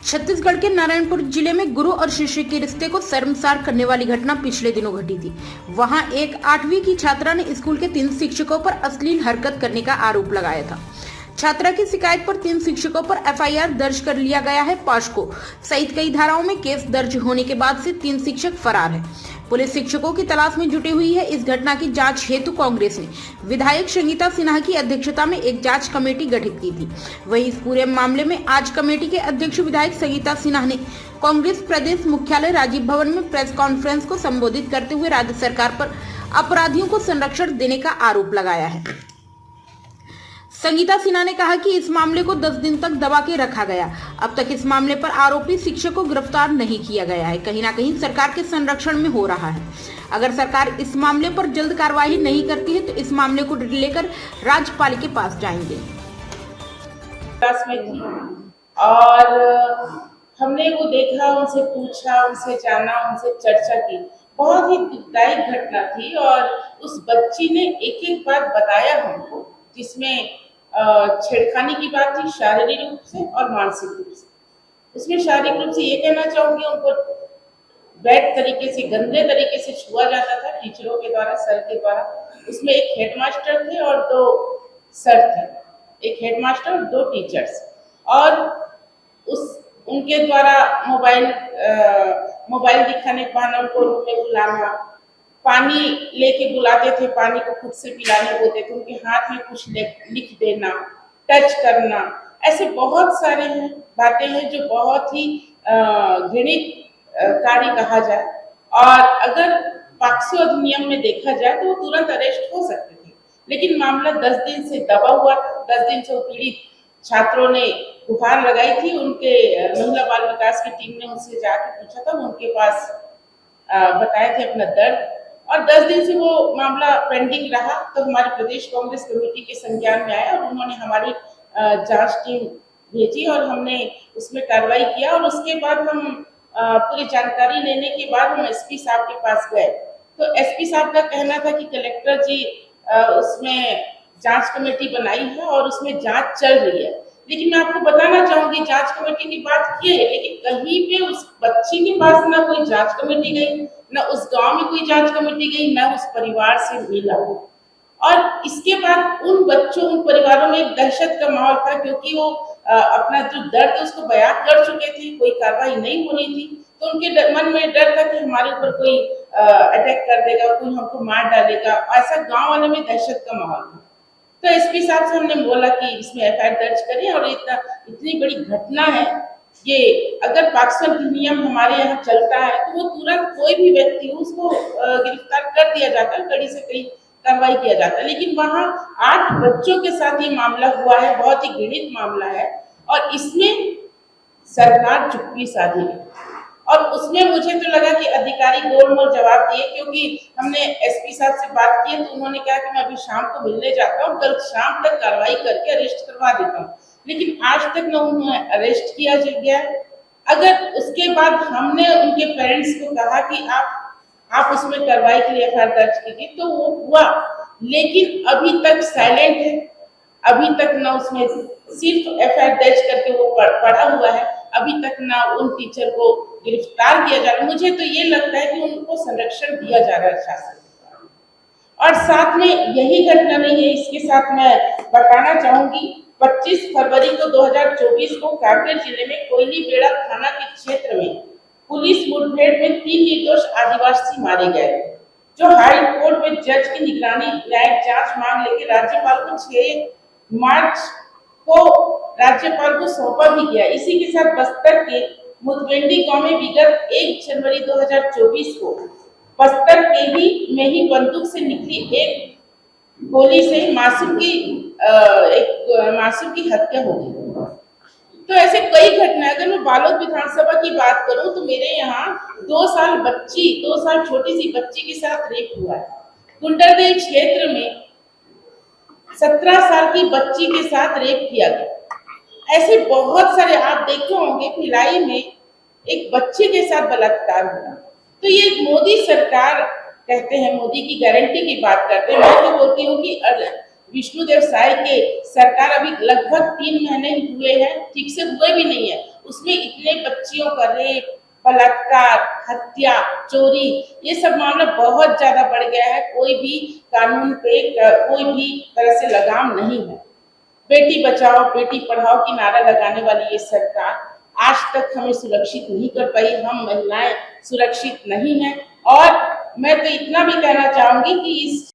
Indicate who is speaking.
Speaker 1: छत्तीसगढ़ के नारायणपुर जिले में गुरु और शिष्य के रिश्ते को शर्मसार करने वाली घटना पिछले दिनों घटी थी। वहां एक 8वीं की छात्रा ने स्कूल के 3 शिक्षकों पर अश्लील हरकत करने का आरोप लगाया था। छात्रा की शिकायत पर 3 शिक्षकों पर एफआईआर दर्ज कर लिया गया है। पॉस्को सहित कई धाराओं में केस दर्ज होने के बाद से 3 शिक्षक फरार हैं। पुलिस शिक्षकों की तलाश में जुटी हुई है। इस घटना की जांच हेतु कांग्रेस ने विधायक संगीता सिन्हा की अध्यक्षता में एक जांच कमेटी गठित की थी। वहीं इस पूरे मामले में आज कमेटी के अध्यक्ष विधायक संगीता सिन्हा ने कांग्रेस प्रदेश मुख्यालय राजीव भवन में प्रेस कॉन्फ्रेंस को संबोधित करते हुए राज्य सरकार पर अपराधियों को संरक्षण देने का आरोप लगाया है। संगीता सिन्हा ने कहा कि इस मामले को 10 दिन तक दबा के रखा गया। अब तक इस मामले पर आरोपी शिक्षक को गिरफ्तार नहीं किया गया है। कहीं ना कहीं सरकार के संरक्षण में हो रहा है। अगर सरकार इस मामले पर जल्द कार्रवाई नहीं करती है तो इस मामले को लेकर राज्यपाल के पास जाएंगे।
Speaker 2: और हमने वो देखा, उनसे पूछा, उनसे जाना, उनसे चर्चा की। बहुत ही दुखदायी घटना थी और उस बच्ची ने एक बात बताया हमको, जिसमें छेड़खानी की बात थी, शारीरिक रूप से और मानसिक रूप से। इसमें शारीरिक रूप से ये कहना चाहूंगी, उनको बैड तरीके से, गंदे तरीके से छुआ जाता था टीचरों के द्वारा, सर के द्वारा। उसमें एक हेडमास्टर थे और 2 सर थे, एक हेडमास्टर और 2 टीचर्स। और उनके द्वारा मोबाइल दिखाने के बहाने उनको रूम में बुलाना, पानी लेके बुलाते थे, पानी को खुद से पिलाने बोलते थे, उनके हाथ में कुछ लिख देना, टच करना। ऐसे बहुत सारे बातें हैं जो बहुत ही घृणित कार्य कहा जाए। और अगर पॉक्सो अधिनियम में देखा जाए तो वो तुरंत अरेस्ट हो सकते थे, लेकिन मामला 10 दिन से दबा हुआ था। 10 दिन से पीड़ित छात्रों ने गुहार लगाई थी। उनके महिला बाल विकास की टीम ने उनसे जाके पूछा था, उनके पास बताए थे अपना दर्द, और 10 दिन से वो मामला पेंडिंग रहा। तो हमारे प्रदेश कांग्रेस कमेटी के संज्ञान में आया और उन्होंने हमारी जांच टीम भेजी और हमने उसमें कार्रवाई किया। और उसके बाद हम पूरी जानकारी लेने के बाद हम एसपी साहब के पास गए। तो एसपी साहब का कहना था कि कलेक्टर जी उसमें जांच कमेटी बनाई है और उसमें जांच चल रही है। लेकिन मैं आपको बताना चाहूंगी, जांच कमेटी की बात की है, लेकिन कहीं पे उस बच्ची के पास ना कोई जांच कमेटी गई, न उस गांव में कोई जांच कमेटी गई, न उस परिवार से मिला। और इसके बाद उन बच्चों, उन परिवारों में एक दहशत का माहौल था, क्योंकि वो अपना जो दर्द है उसको बयां कर चुके थे, कोई कार्रवाई नहीं होनी थी। तो उनके मन में डर था कि हमारे ऊपर कोई अटैक कर देगा, कोई हमको मार डालेगा। ऐसा गांव वाले में दहशत का माहौल था। तो एसपी साहब से हमने बोला कि इसमें एफआईआर दर्ज करें, और इतनी बड़ी घटना है ये, अगर पॉक्सो नियम हमारे यहाँ चलता है तो वो तुरंत कोई भी व्यक्ति उसको गिरफ्तार कर दिया जाता है, कड़ी से कड़ी कार्रवाई किया जाता है। लेकिन वहाँ 8 बच्चों के साथ ये मामला हुआ है, बहुत ही घृणित मामला है, और इसमें सरकार चुप्पी साधी है। और उसमें मुझे तो लगा कि अधिकारी गोल मोल जवाब दिए, क्योंकि हमने एसपी साहब से बात की तो उन्होंने कहा कि मैं अभी शाम को मिलने जाता हूँ, कल शाम तक कार्रवाई करके अरेस्ट करवा देता हूँ। लेकिन आज तक न उन्हें अरेस्ट किया गया। अगर उसके बाद हमने उनके पेरेंट्स को कहा कि आप उसमें कार्रवाई के लिए एफआईआर दर्ज कीजिए, तो वो हुआ, लेकिन अभी तक साइलेंट है। अभी तक न उसमें सिर्फ एफआईआर दर्ज करके वो पड़ा हुआ है, अभी तक ना उन टीचर को गिरफ्तार किया जा रहा है। मुझे तो ये लगता है कि उनको संरक्षण दिया जा रहा है शासन। और साथ में यही घटना नहीं है, इसके साथ मैं बताना चाहूंगी, 25 फरवरी को 2024 को कांकेर जिले में कोयली बेड़ा थाना के क्षेत्र में पुलिस मुठभेड़ में 3 निर्दोष आदिवासी मारे गए, जो हाई कोर्ट में जज की निगरानी न्यायिक जांच मांग लेकर राज्यपाल को 6 मार्च को राज्यपाल को सौंपा भी गया। इसी के साथ बस्तर के मुतवेंडी गांव में विगत 1 जनवरी 2024 को बस्तर के में ही बंदूक से निकली एक गोली से मासूम की हत्या हो गई। तो ऐसे कई घटनाएं, अगर मैं बालोद विधानसभा की बात करूं तो मेरे यहाँ 2 साल छोटी सी बच्ची के साथ रेप हुआ है। गुंडरदेव क्षेत्र में 17 साल की बच्ची के साथ रेप किया गया। ऐसे बहुत सारे आप देखे होंगे, भिलाई में एक बच्चे के साथ बलात्कार हुआ। तो ये मोदी सरकार कहते हैं, मोदी की गारंटी की बात करते हैं। मैं तो बोलती हूँ कि विष्णुदेव साय के सरकार अभी लगभग 3 महीने हुए हैं, ठीक से हुए भी नहीं है, उसमें इतने बच्चियों का रेप, बलात्कार, हत्या, चोरी, ये सब मामला बहुत ज्यादा बढ़ गया है। कोई भी कानून पे कोई भी तरह से लगाम नहीं है। बेटी बचाओ बेटी पढ़ाओ की नारा लगाने वाली ये सरकार आज तक हमें सुरक्षित नहीं कर पाई। हम महिलाएं सुरक्षित नहीं हैं। और मैं तो इतना भी कहना चाहूंगी कि इस